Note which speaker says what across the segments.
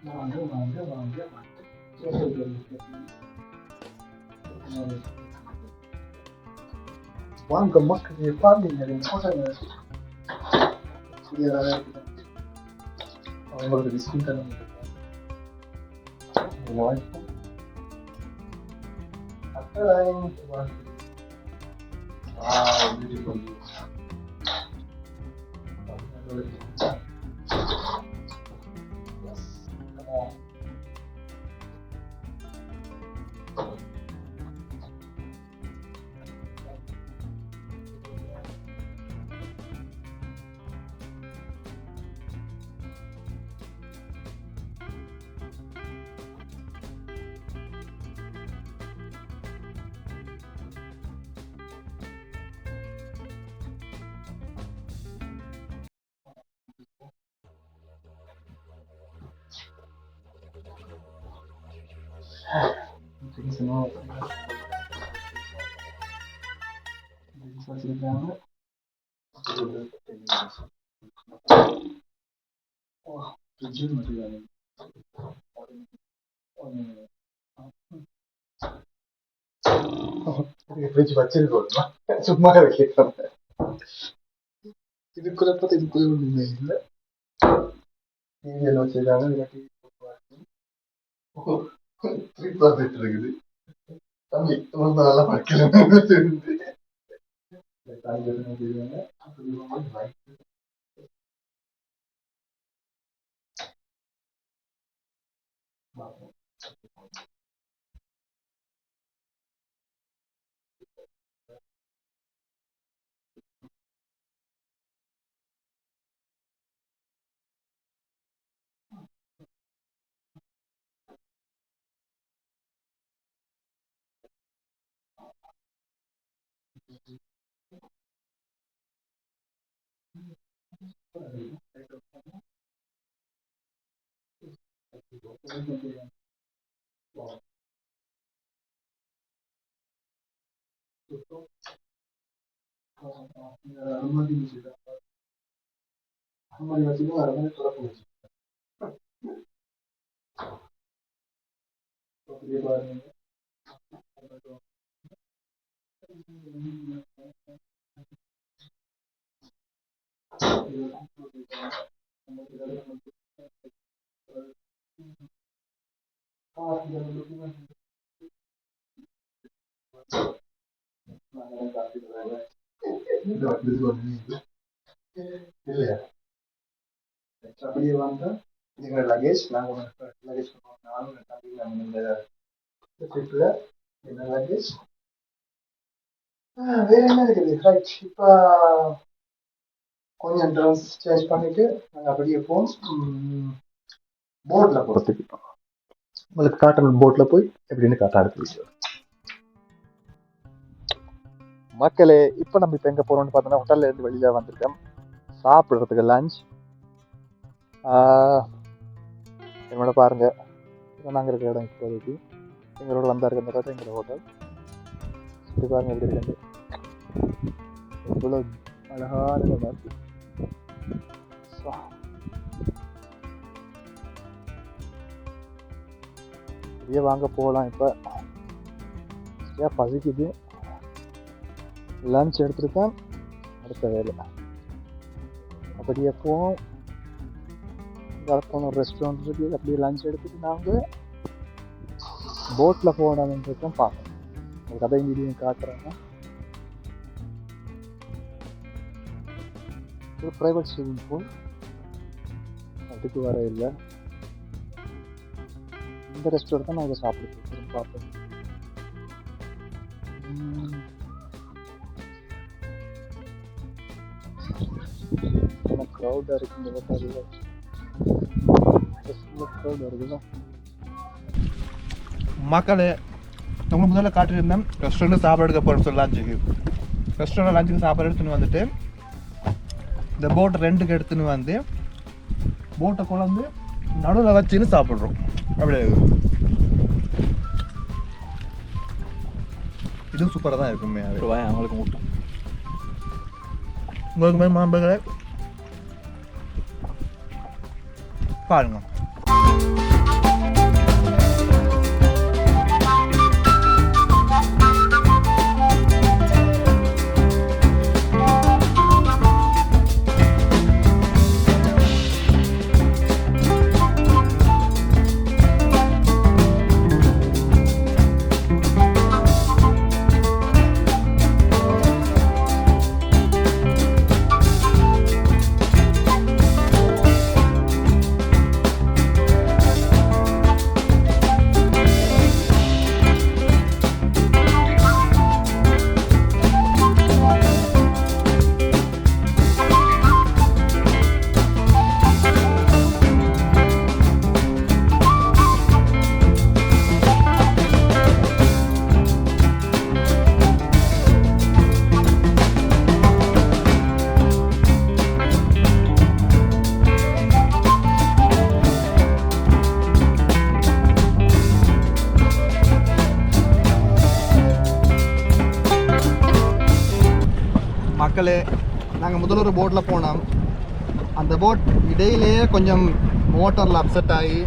Speaker 1: வாங்க வாங்க வாங்க வாங்க. சோசியல் சர்வீஸ் வாங்க மக்களே பாருங்க போட்டாங்க அவங்களோட விசிட்டிங் கார்டு வாய்ப்பு பியூட்டிஃபுல் வச்சிருக்காங்க. ஃப்ரிட்ஜ் வச்சிருக்கோம் சும்மா கேட்கலாம். இதுக்குள்ள பார்த்து இதுக்குள்ள ஒன்றுமே இல்லை. டிவியில் வச்சிருக்காங்க. இருக்குது தம்பி ரொம்ப நல்லா படிக்கல. அனுமதி வச்சுக்கோ அரமனை திறப்பு வச்சு பாருங்க. இல்லையா அப்படியே வாங்க. எங்களோட லகேஜ் நாங்கள் லகேஜ் ட்ரிப்ல என்ன லகேஜ் வேற என்ன இருக்குது. ரைட், இப்போ கொஞ்சம் ட்ரெஸ் சேஞ்ச் பண்ணிட்டு நாங்கள் அப்படியே போவோம் போட்டில் போகிறதுக்கு. உங்களுக்கு காட்டணும் போட்டில் போய் எப்படின்னு காட்ட அடுத்த விஷயம். மக்களே இப்போ நம்ம இப்போ எங்கே போகிறோம்னு பார்த்தோன்னா ஹோட்டல்ல இருந்து வெளியில் வந்திருக்கோம் சாப்பிட்றதுக்கு லஞ்ச். என்னோட பாருங்க இப்போ நாங்கள் இருக்கிற இடம் இப்போதைக்கு எங்களோட வந்தா இருக்க இந்த இடம் எங்களோட ஹோட்டல். இப்படி பாருங்க எப்படி இருக்கு எவ்வளோ அழகான இடமா இருக்கு. அப்படியே வாங்க போகலாம். இப்போ பசிக்குது, லன்ச் எடுத்துருக்கேன், அடுத்த வேலை அப்படியே போவோம். போன ரெஸ்டாரண்ட் இருக்கு, அப்படியே லன்ச் எடுத்துட்டு நாங்கள் போட்டில் போகணுன்னு இருக்கோம். பார்க்கணும் ஒரு கதை வீடியோ காட்டுறாங்க. ஒரு ப்ரைவேட் ஸ்விம்மிங் பூல் அதுக்கு வர இல்லை. இந்த ரெஸ்டாரண்ட் தான் நாங்கள் சாப்பிட்டு பார்ப்போம். க்ரௌடாக இருக்கு இந்த ஹோட்டலில். க்ரௌடாக இருக்குதா மக்களே? உங்களுக்கு முதல்ல காட்டியிருந்தேன் ரெஸ்டாரண்ட்டில் சாப்பாடு எடுக்க போகிறோம் சொல்லி லஞ்சுக்கு. ரெஸ்டாரண்ட் லஞ்சுக்கு சாப்பாடு எடுத்துன்னு வந்துட்டு இந்த போட்டை ரெண்டுக்கு எடுத்துன்னு வந்து போட்டை குழந்து நடுவில் வச்சுன்னு சாப்பிட்றோம். அப்படியே இதுவும் சூப்பராக தான் இருக்குமே. அவங்களுக்கு மூட்டம் உங்களுக்கு மாதிரி மாம்பழங்களை பாருங்க. மக்களே, நாங்கள் முதல்ல ஒரு போட்டில் போனோம். அந்த போட் இடையிலேயே கொஞ்சம் மோட்டரில் அப்செட் ஆகி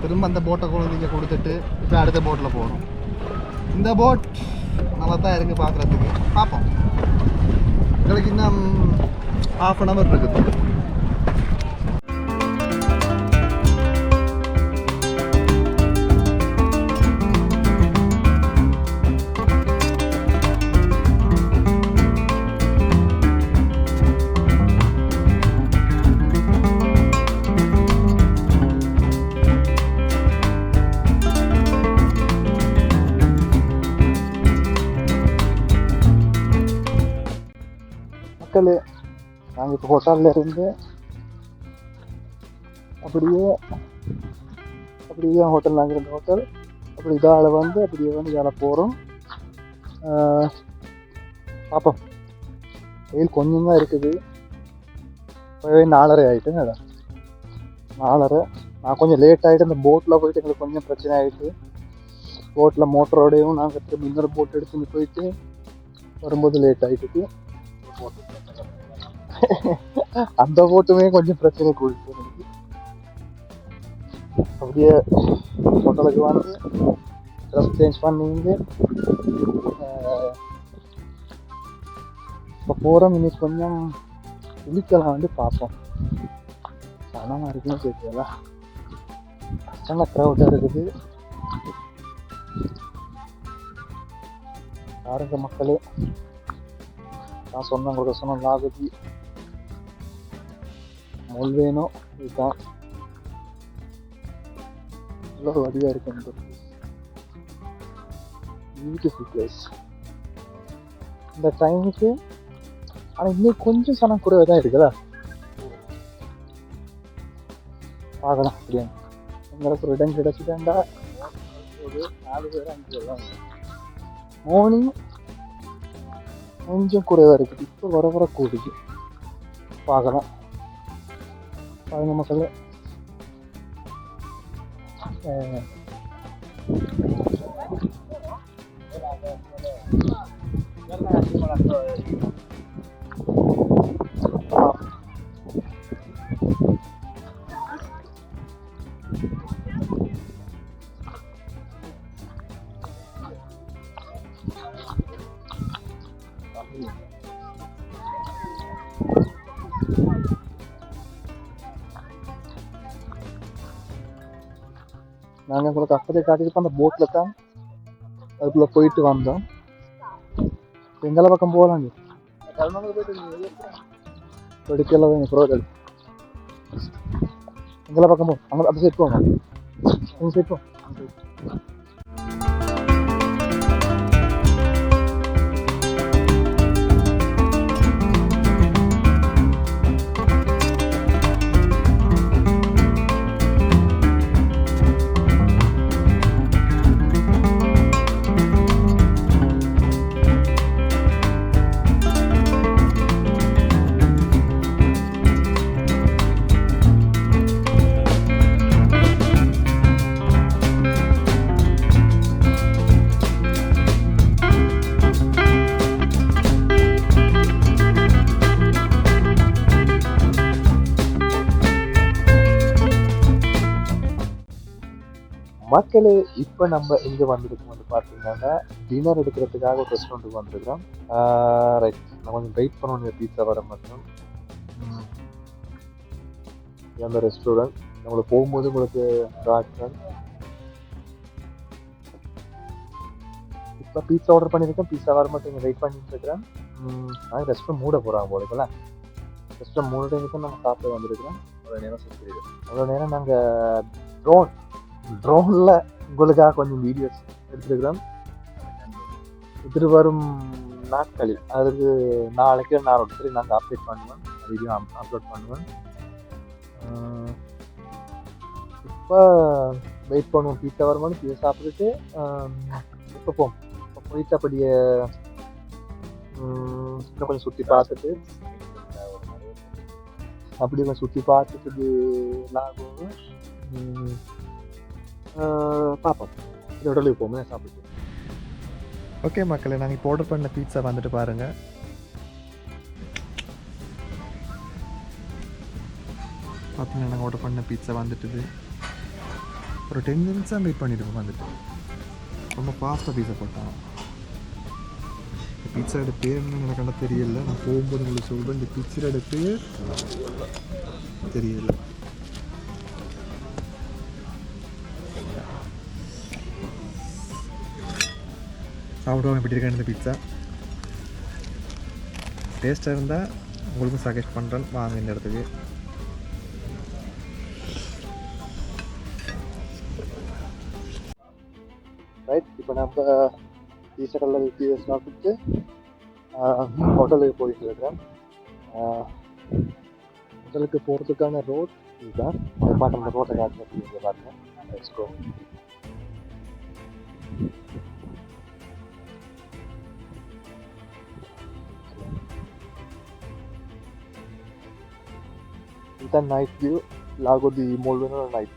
Speaker 1: திரும்ப அந்த போட்டை கொண்டு இங்கே கொடுத்துட்டு இப்போ அடுத்த போட்டில் போகிறோம். இந்த போட் நல்லா தான் இருக்குது பார்க்குறதுக்கு. பார்ப்போம், எங்களுக்கு இன்னும் 1/2 hour இருக்குது. நாங்கள் இப்போ ஹோட்டலில் இருந்து அப்படியே ஹோட்டல், நாங்கள் இருந்த ஹோட்டல் அப்படி இதால் வந்து அப்படியே வந்து இதால் போகிறோம். பார்ப்போம், வெயில் கொஞ்சம் தான் இருக்குது. இப்போவே 4:30 ஆகிட்டுங்க. 4:30. நான் கொஞ்சம் லேட் ஆகிட்டு அந்த போட்டில் போயிட்டு எங்களுக்கு கொஞ்சம் பிரச்சனை ஆகிட்டு, போட்டில் மோட்டரோடையும் நாங்கள் திரும்ப இன்னொரு போட் எடுத்துன்னு போயிட்டு வரும்போது லேட் ஆகிட்டு அந்த போட்டுமே கொஞ்சம் பிரச்சனை கூடிட்டு எனக்கு. அப்படியே ஹோட்டலுக்கு வந்து ட்ரெஸ் சேஞ்ச் பண்ணிங்க இப்போ போகிறோம். இன்னைக்கு கொஞ்சம் குளிக்கலாம் வந்து பார்ப்போம். பணமாக இருக்குன்னு தெரியல, நல்ல க்ரௌடாக இருக்குது பாருங்க மக்களே. நான் உங்களுக்கு சொன்ன லாகுதி முல்வேனோ இதுதான் நல்ல ஒரு வடிவாக இருக்கு. பியூட்டிஃபுல் பிளேஸ் இந்த டைமுக்கு. ஆனால் இன்னும் கொஞ்சம் சனம் குறைவாக தான் இருக்குதா, பார்க்கலாம். அப்படியே எங்களுக்கு ஒரு இடம் கிடச்சிட்டாண்டா. 4 பேர் 5 பேர் தான். மார்னிங் கொஞ்சம் குறைவாக இருக்குது, இப்போ வர கூடுது. பார்க்கலாம் பாருங்க மக்களே. நாங்கள் உங்களுக்கு அப்பதே காட்டியிருப்போம், அந்த போட்டில் தான் அதுக்குள்ளே போயிட்டு வந்தோம். எங்களை பக்கம் போகலாம், எடுக்கல புரோதல் எங்களை பக்கம் போகும். அங்கே அந்த சைட் போங்க, அந்த சைட் போ. மக்களே, இப்போ நம்ம எங்கே வந்திருக்கோம் வந்து பார்த்தீங்கன்னா, டின்னர் எடுக்கிறதுக்காக ஒரு ரெஸ்டாரண்ட்டுக்கு வந்திருக்கிறோம். ரைட், நான் கொஞ்சம் வெயிட் பண்ணணும் பீட்சா வர மட்டும். அந்த ரெஸ்டாரண்ட் நம்மளுக்கு போகும்போது உங்களுக்கு காட்டுறேன். இப்போ பீட்சா ஆர்டர் பண்ணியிருக்கேன், பீட்சா வர மட்டும் இங்கே வெயிட் பண்ணிட்டு இருக்கிறேன். நான் ரெஸ்டாரண்ட் மூட போகிறாங்க போல. ரெஸ்டாரண்ட் மூணு டைமுக்கு நம்ம சாப்பிட வந்திருக்கிறோம். அவ்வளோ நேரம் நாங்கள் ட்ரோனில் உங்களுக்காக கொஞ்சம் வீடியோஸ் எடுத்துருக்கிறோம். எதிர்வரும் நாட்களில், அதுக்கு நாளைக்கு நாளை நாங்கள் அப்டேட் பண்ணுவேன், வீடியோ அப்லோட் பண்ணுவேன். இப்போ வெயிட் பண்ணுவோம், பீட்சா வரும்போது பீஸா சாப்பிட்டுட்டு இப்போ போவோம். இப்போ போயிட்டு அப்படியே இன்னும் கொஞ்சம் சுற்றி பார்த்துட்டு அப்படியே கொஞ்சம் சுற்றி பார்த்துட்டு லாகும் பார்ப்போம். இதோட போவோம் சாப்பிட்டு. ஓகே மக்களே, நாங்கள் இப்போ ஆர்டர் பண்ண பீட்சா வந்துட்டு பாருங்கள். பார்த்தீங்கன்னா நாங்கள் ஆர்டர் பண்ண பீட்சா வந்துட்டுது. ஒரு 10 minutes தான் வெயிட் பண்ணியிருக்கோம். வந்துட்டு ரொம்ப ஃபாஸ்ட்டாக பீட்சா போட்டான். இந்த பீட்சாவோட பேர் என்ன எனக்கு கண்டா தெரியல. நான் போகும்போது உங்களுக்கு சொல்கிறேன். இந்த பீட்சாவோட பேர் தெரியல. சாப்பிடுவாங்க எப்படி இருக்கான்னு இந்த பீட்சா. டேஸ்ட்டாக இருந்தால் உங்களுக்கும் சஜெஸ்ட் பண்ணுறேன், வாங்க இந்த இடத்துக்கு. ரைட், இப்போ நம்ம பீட்சா கடையில் சாப்பிட்டு ஹோட்டலுக்கு போயிட்டு இருக்கேன். ஹோட்டலுக்கு போகிறதுக்கான ரோட் இதுதான். பார்க்க அந்த ரோட்டை காட்டுறது பாருங்க. Let's go. இதுதான் night view, Lago di Molveno night.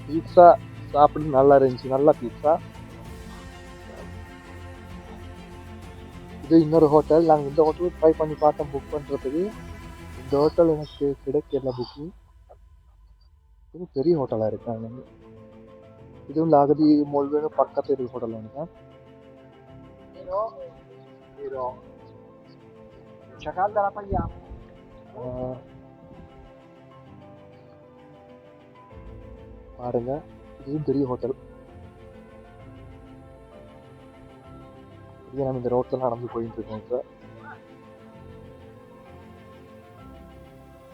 Speaker 1: Pizza சாப்பிட்டு நல்லா இருந்துச்சு, நல்ல பீட்சா. இது இன்னொரு ஹோட்டல். நாங்கள் இந்த ஹோட்டலுக்கு ட்ரை பண்ணி பார்த்தோம் புக் பண்ணுறதுக்கு. இந்த ஹோட்டல் எனக்கு கிடைக்கல புக்கு. இது பெரிய ஹோட்டலாக இருக்காங்க. இதுவும் லாகதி மோல்வேனோ பக்கத்தில் இருக்கிற ஹோட்டல் நினைக்கிறேன். பாருங்க, இதுவும் பெரிய ஹோட்டல். இது நம்ம இந்த ரோட்டில் நடந்து போயிட்டு இருக்கோம் சார்.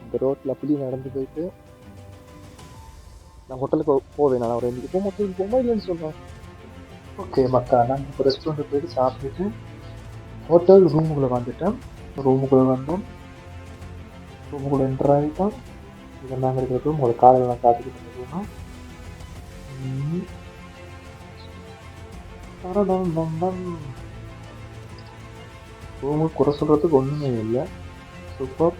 Speaker 1: இந்த ரோட்டில் அப்படி நடந்து போயிட்டு நான் ஹோட்டலுக்கு போவேன். நான் ஒரு 2 ஹோட்டலுக்கு போகும்போது இல்லைன்னு சொல்கிறேன். ஓகே மக்கா, நாங்கள் இப்போ ரெஸ்டாரண்ட்டுக்கு போயிட்டு சாப்பிட்டுட்டு ஹோட்டல் ரூமுக்குள்ளே வந்துட்டேன். ரூமுக்குள்ளே வந்தோம், ரூமுக்குள்ளே என்டர் ஆகிட்டோம். இதை நாங்கள் இருக்கிற ரூம் உங்களை காலையில் நான் காத்துக்கிட்டு இருக்கோம். ரூமுக்கு குறை சொல்கிறதுக்கு ஒன்றுமே இல்லை, சூப்பர்.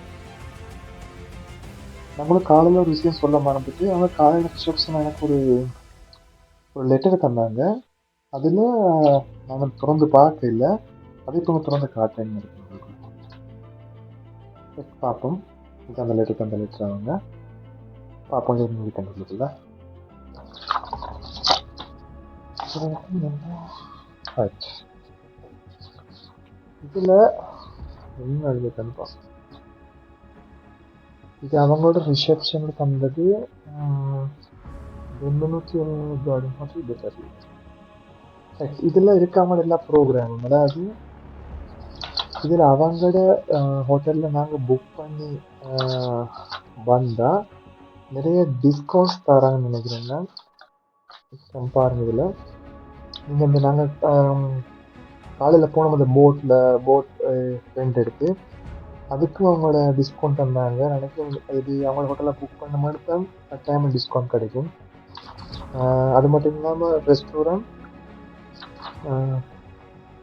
Speaker 1: நம்மளும் காலையில் ஒரு விஷயம் சொல்ல மறந்துட்டு, அவங்க காலையில் ரிசப்ஷன் எனக்கு ஒரு லெட்டர் தந்தாங்க. அதில் நான் திறந்து பார்க்க இல்லை, அதை இப்போ திறந்து காட்டேன்னு இருக்கு. பார்ப்போம். இது அந்த லெட்டர் அவங்க பார்ப்போம் மூவி கண்டுபிடிக்கல. இதில் என்ன எழுதிட்டேன்னு பார்ப்போம். இது அவங்களோட ரிசப்ஷனுக்கு தந்தது. 170 இதில் இருக்காமல் எல்லா ப்ரோக்ராமும், அதாவது இதில் அவங்களோட ஹோட்டலில் நாங்கள் புக் பண்ணி வந்தால் நிறைய டிஸ்கவுண்ட்ஸ் தராங்கன்னு நினைக்கிறேங்க. பாருங்க, இதில் நீங்கள் இந்த நாங்கள் காலையில் போனோம் அந்த போட் ரெண்ட் எடுத்து, அதுக்கும் அவங்களோட டிஸ்கவுண்ட் தந்தாங்க நினைக்கிறேன். இது அவங்களோட ஹோட்டலில் புக் பண்ண மாதிரி தான் கட்டாயமாக டிஸ்கவுண்ட் கிடைக்கும். அது மட்டும் இல்லாமல் ரெஸ்டாரண்ட்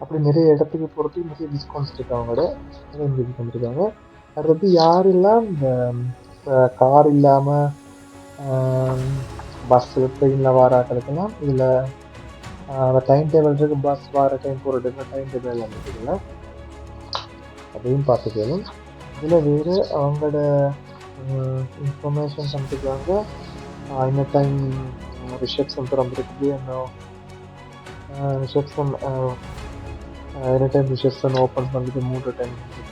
Speaker 1: அப்படி நிறைய இடத்துக்கு போகிறதுக்கு நிறைய டிஸ்கவுண்ட்ஸ் இருக்குது அவங்களோட. இது பண்ணிருக்காங்க. அடுத்தது யாரெல்லாம் இந்த கார் இல்லாமல் பஸ்ஸு ட்ரெயினில் வர ஆட்களுக்கெல்லாம் இதில் அந்த டைம் டேபிள் இருக்குது. பஸ் வர டைம் போகிற டைம் டேபிள் எல்லாம் இருக்குதுல்ல, அதையும் பார்த்துக்கணும். இதில் வேறு அவங்களோட இன்ஃபர்மேஷன் பண்ணிருக்காங்க. இந்த டைம் ரிசப்ஷன் திறந்துருக்குது, reception any time reception open பண்ணிட்டு 3 டைம் இருக்குது.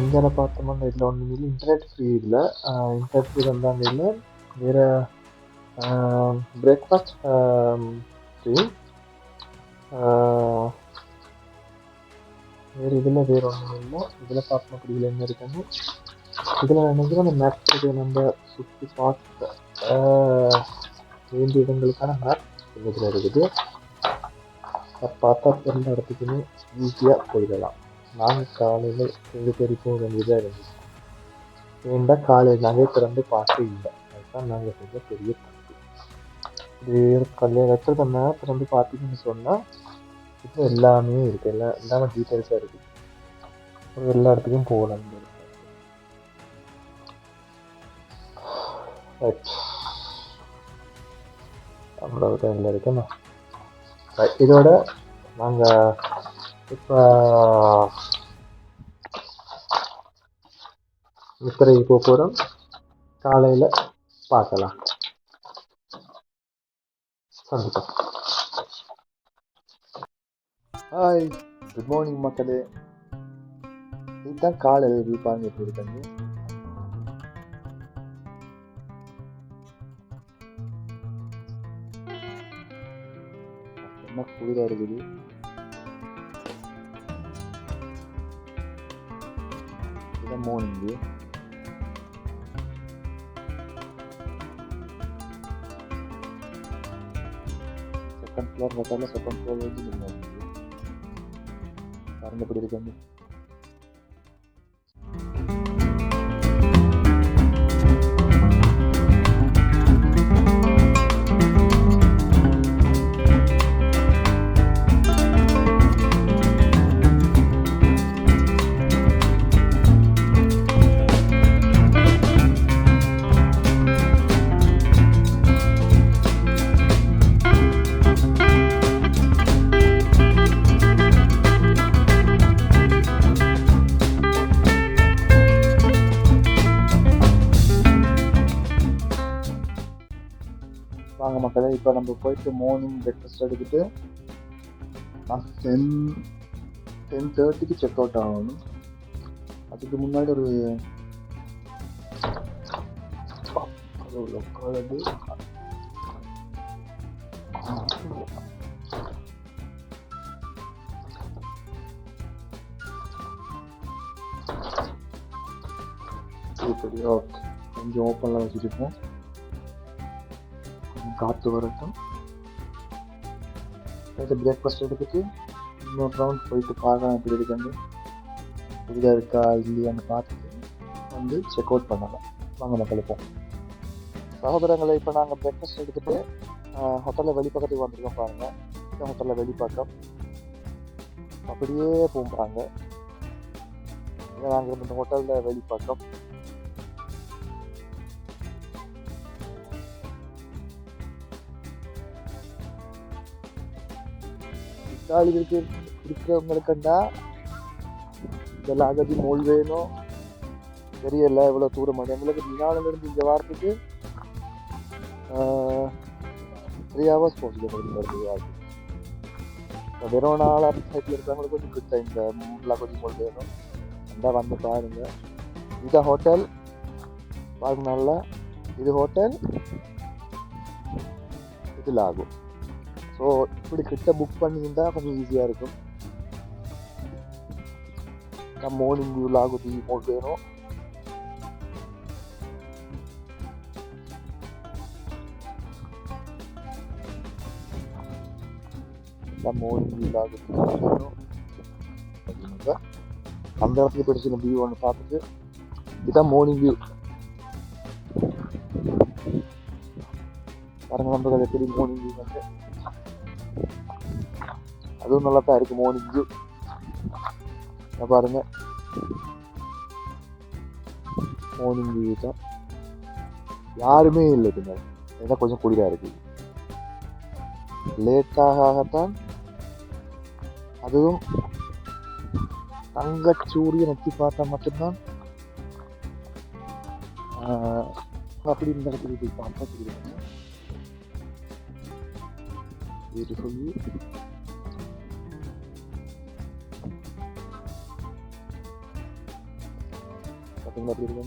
Speaker 1: இந்தியாவில் பார்த்தோம்னா இதில் ஒன்றும் இல்லை, இன்டர்நெட் ஃப்ரீ. இதில் இன்டர்நெட் ஃப்ரீ வந்தாங்க. இல்லை வேறு பிரேக்ஃபாஸ்ட் ஃப்ரீ. வேறு இதில் வேறு ஒன்றும் இல்லை. இதில் பார்க்கணும் அப்படி இதில் என்ன இருக்குன்னு. இதில் நினைக்கிறேன் அந்த மேப் நம்ம சுற்றி பார்க்க வேண்டிய இடங்களுக்கான மேப் இதில் இருக்குது. பார்த்தா எல்லா இடத்துக்குமே ஈஸியாக போயிடலாம். நாங்கள் காலையில் 2 பேர் போக வேண்டியதாக இருந்துச்சு. ஏன்டா காலையில் நாங்கள் திறந்து பார்க்க இல்லை, அதுதான் நாங்கள் செஞ்ச பெரிய தப்பு.
Speaker 2: வேறு கல்யாணம் வச்சுருந்த மேப் வந்து பார்த்தீங்கன்னு சொன்னால் இப்போ எல்லாமே இருக்குது, எல்லாமே டீட்டெயில்ஸாக இருக்குது. எல்லா இடத்துக்கும் போகலாம். ரைட், அவ்வளோதான் இல்லை இருக்குண்ணா. இதோட நாங்கள் இப்போ முத்திரைக்கு போக போகிறோம். காலையில் பார்க்கலாம். சந்திப்போம். ஹாய், குட் மார்னிங் மக்களே. இதுதான் காலையில் வியூ எப்படி இருக்காங்க. என்ன குளிராக இருக்குது. இதுதான் மார்னிங் வியூ. செகண்ட் ஃப்ளோர் பார்த்தாலும் செகண்ட் ஃப்ளோர் வரைக்கும் நீங்கள் பாருங்க எப்படி இருக்காங்க. வாங்க மக்களே, இப்போ நம்ம போயிட்டு மார்னிங் பிரேக்ஃபாஸ்ட் எடுத்துகிட்டு 10:30க்கு செக் அவுட் ஆகணும். அதுக்கு முன்னாடி ஒரு கொஞ்சம் ஓப்பன்லாம் வச்சுருக்கோம். காற்று வரட்டும். நைட்டு பிரேக்ஃபாஸ்ட் எடுத்துட்டு இன்னொரு ரவுண்ட் போயிட்டு பார்க்கலாம் எப்படி இருக்காங்க, புதிதாக இருக்கா இல்லையான்னு பார்த்துட்டு வந்து செக் அவுட் பண்ணலாம். வாங்க மக்கள் இப்போ சகோதரங்களை இப்போ நாங்கள் பிரேக்ஃபாஸ்ட் எடுத்துகிட்டு ஹோட்டலில் வெளிப்பக்கத்துக்கு வந்திருக்கோம். பாருங்கள், இந்த ஹோட்டலில் வெளிப்பக்கம் அப்படியே போகிறாங்க. நாங்கள் இந்த ஹோட்டலில் வெளிப்பக்கம் இத்தாலிகளுக்கு இருக்கிறவங்களுக்குண்டா இந்த அகதி மோல் வேணும். தெரியல எவ்வளோ தூரமாக எங்களுக்கு மினாலிருந்து இந்த வாரத்துக்கு 3 hours போகுது. வெரோனால சைட்டில் இருக்கிறவங்களுக்கு கொஞ்சம் கிட்ட இந்த லகதி மோல் வேணும். அந்த வந்து பாருங்க, இந்த ஹோட்டல் பாருங்க நல்லா. இது ஹோட்டல், இது லாகும். ஸோ இப்படி கிட்ட புக் பண்ணியிருந்தா கொஞ்சம் ஈஸியாக இருக்கும். நம்ம மார்னிங் வியூ லாகு மோட் வேணும். நம்ம மார்னிங் வியூ லாகு வேணும். அந்த இடத்துக்கு பிடிச்சிருந்த வியூ ஒன்று பார்த்துட்டு இதுதான் மார்னிங் வியூ. பாருங்க நம்ம எப்படி மார்னிங் வியூ வந்து அதுவும் நல்லா தான் இருக்கு. மார்னிங் வியூ பாருங்க, மார்னிங் வியூ தான். யாருமே இல்லை பின்னாடி, ஏன்னா கொஞ்சம் குளிராக இருக்கு. லேட்டாகத்தான், அதுவும் தங்கச்சூரியன் எட்டி பார்த்தா மட்டும்தான் அப்படி இந்த இடத்துல போய் பார்த்தா தெரியும். Beautiful view. பார்த்தீங்களா அப்படி இருக்கு.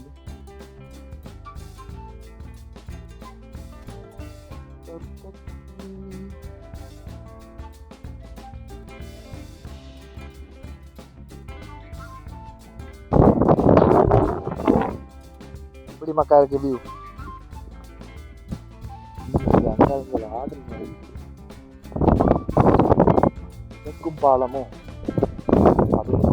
Speaker 2: இப்படி மக்கா இருக்கு வியூ. தெற்கும் பாலமும் அதுவும்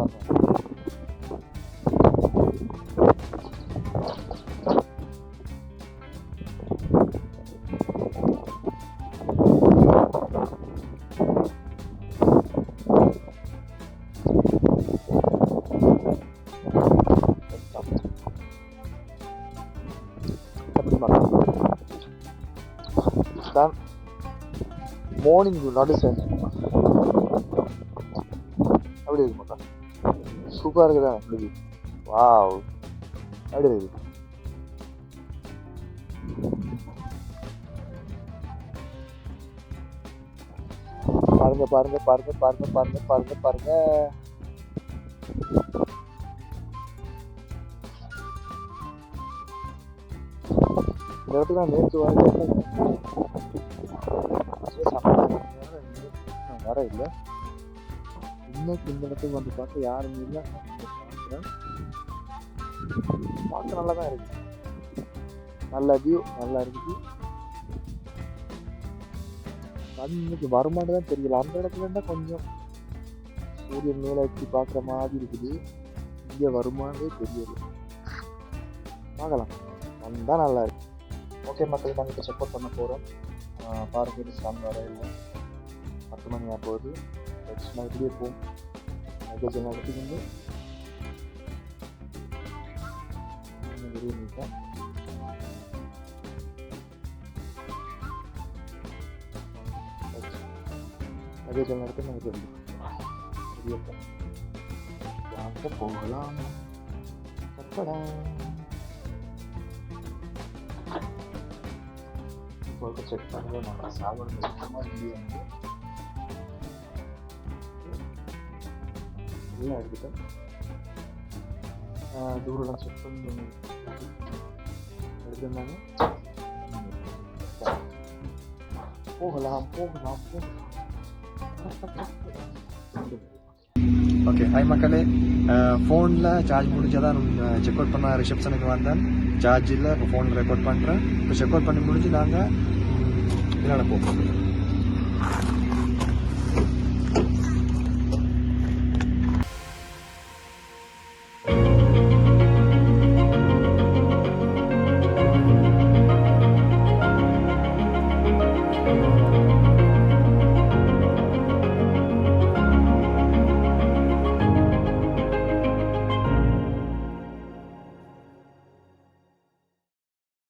Speaker 2: இதுதான் மார்னிங் நடு செஞ்சு அப்படி இருக்கு மக்கா. சூப்பராக இருக்குதா இது? வாவ், அப்படி இருக்கு. பாருங்க பாருங்க பாருங்க பாருங்க பாருங்க பாருங்க பாருங்க. இந்த இடத்துல நான் நேற்று வர இல்லை. இன்னைக்கு இந்த இடத்துக்கு வந்து பார்க்க யாருமே இல்லை. பார்க்குறேன், பார்க்க நல்லா தான் இருக்கு. நல்ல வியூ நல்லா இருக்குது. இன்னைக்கு வருமானு தான் தெரியல. அந்த இடத்துல இருந்தால் கொஞ்சம் சூரியன் மேலே வச்சு பார்க்குற மாதிரி இருக்குது. இங்கே வருமானே தெரியல. பார்க்கலாம், வந்தால் நல்லா இருக்கு. ஓகே மக்கள், நாங்கள் இப்போ செக் அவுட் பண்ண போகிறோம். பாருங்க, சன் வர இல்லை, 10 மணி ஆக போகுது. நான் இப்படியே போகும் லக்கேஜ் எல்லாம் எடுத்துக்கிட்டு வெளியே நிற்பேன். லக்கேஜ் எல்லாம் எடுத்து நாங்கள் வெளியே வாங்க போகலாம். செக் பண்ணுங்க, நல்லா சாப்பிடுங்க. சுத்தமாக இல்லையே வந்து எல்லாம் எடுத்துட்டேன். தூரெல்லாம் செக் பண்ணி எடுத்துருந்தாங்க. போகலாம் போகலாம் போகலாம்.
Speaker 1: ஓகே, ஹாய் மக்களே. ஃபோனில் சார்ஜ் முடிஞ்சாதான் செக் அவுட் பண்ண ரிசப்ஷனுக்கு வந்தேன். சார்ஜ் இல்லை, இப்போ ஃபோனில் ரெக்கார்ட் பண்ணுறேன். இப்போ செக் அவுட் பண்ணி முடிஞ்சு நாங்கள் என்னென்ன போகிறோம்.